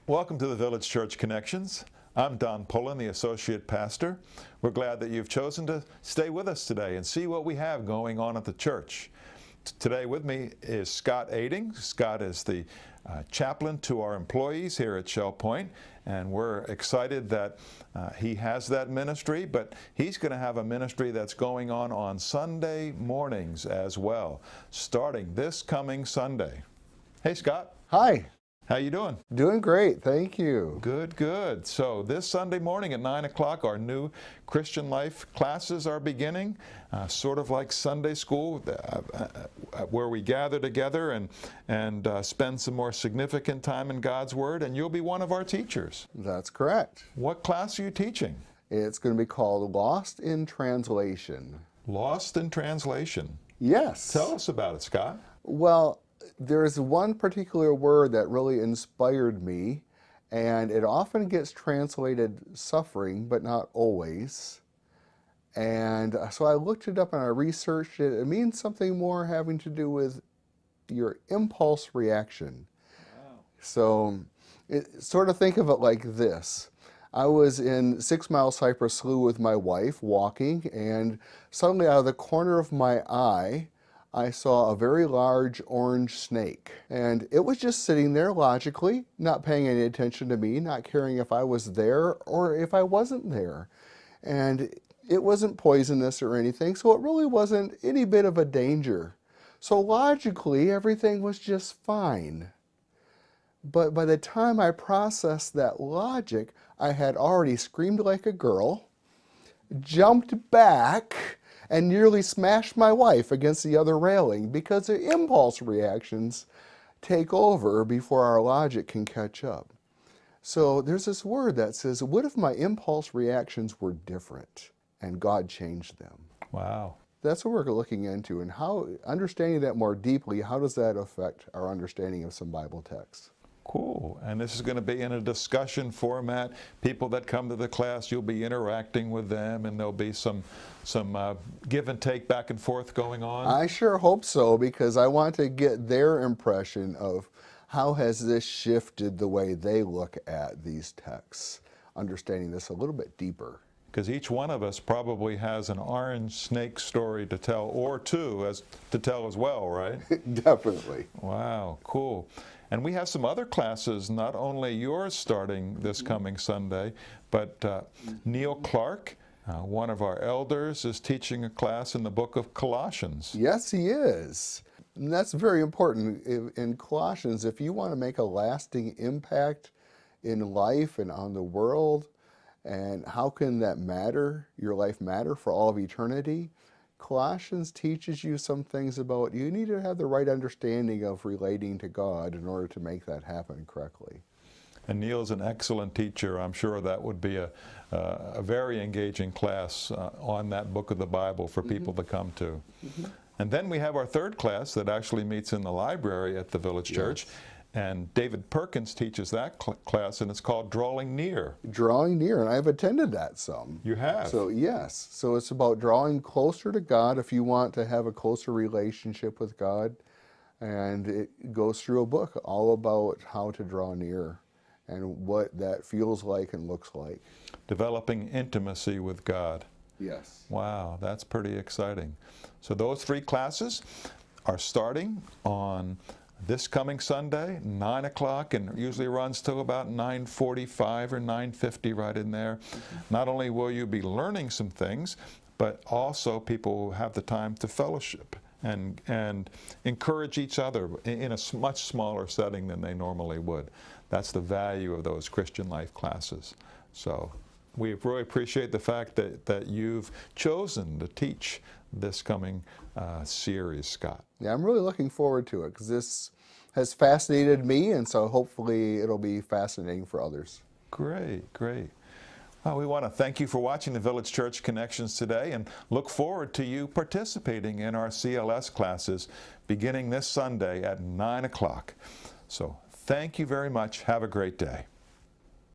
Welcome to the Village Church Connections. I'm Don Pullen, the Associate Pastor. We're glad that you've chosen to stay with us today and see what we have going on at the church. Today with me is Scott Aiding. Scott is the chaplain to our employees here at Shell Point, and we're excited that he has that ministry, but he's going to have a ministry that's going on Sunday mornings as well, starting this coming Sunday. Hey, Scott. Hi. How you doing? Doing great, thank you. Good, good. So this Sunday morning at 9 o'clock, our new Christian Life classes are beginning, sort of like Sunday school, where we gather together and spend some more significant time in God's Word, and you'll be one of our teachers. That's correct. What class are you teaching? It's going to be called Lost in Translation. Lost in Translation. Yes. Tell us about it, Scott. Well, there's one particular word that really inspired me, and it often gets translated suffering, but not always. And so I looked it up and I researched it. It means something more having to do with your impulse reaction. Wow. So sort of think of it like this. I was in 6 Mile Cypress Slough with my wife walking, and suddenly out of the corner of my eye, I saw a very large orange snake, and it was just sitting there logically, not paying any attention to me, not caring if I was there or if I wasn't there. And it wasn't poisonous or anything, so it really wasn't any bit of a danger. So logically, everything was just fine. But by the time I processed that logic, I had already screamed like a girl, jumped back, and nearly smashed my wife against the other railing because the impulse reactions take over before our logic can catch up. So there's this word that says, what if my impulse reactions were different and God changed them? Wow. That's what we're looking into, and how, understanding that more deeply, how does that affect our understanding of some Bible texts? Cool. And this is going to be in a discussion format. People that come to the class, you'll be interacting with them, and there'll be some give and take back and forth going on. I sure hope so, because I want to get their impression of how has this shifted the way they look at these texts, understanding this a little bit deeper. Because each one of us probably has an orange snake story to tell, or two to tell as well, right? Definitely. Wow, cool. And we have some other classes, not only yours starting this coming Sunday, but Neil Clark, one of our elders, is teaching a class in the book of Colossians. Yes, he is. And that's very important. In Colossians, if you want to make a lasting impact in life and on the world, and how can that matter, your life matter for all of eternity? Colossians teaches you some things about you need to have the right understanding of relating to God in order to make that happen correctly. And Neil's an excellent teacher. I'm sure that would be a very engaging class on that book of the Bible for people to come to. And then we have our third class that actually meets in the library at the Village Church. And David Perkins teaches that class, and it's called Drawing Near. Drawing Near, and I've attended that some. You have? So yes, so it's about drawing closer to God if you want to have a closer relationship with God. And it goes through a book all about how to draw near and what that feels like and looks like. Developing intimacy with God. Yes. Wow, that's pretty exciting. So those 3 classes are starting on this coming Sunday, 9 o'clock, and usually runs till about 9:45 or 9:50, right in there. Not only will you be learning some things, but also people will have the time to fellowship and encourage each other in a much smaller setting than they normally would. That's the value of those Christian Life classes. So we really appreciate the fact that you've chosen to teach this coming series, Scott. Yeah, I'm really looking forward to it because this has fascinated me, and so hopefully it'll be fascinating for others. Great, great. Well, we want to thank you for watching the Village Church Connections today and look forward to you participating in our CLS classes beginning this Sunday at 9 o'clock. So thank you very much. Have a great day.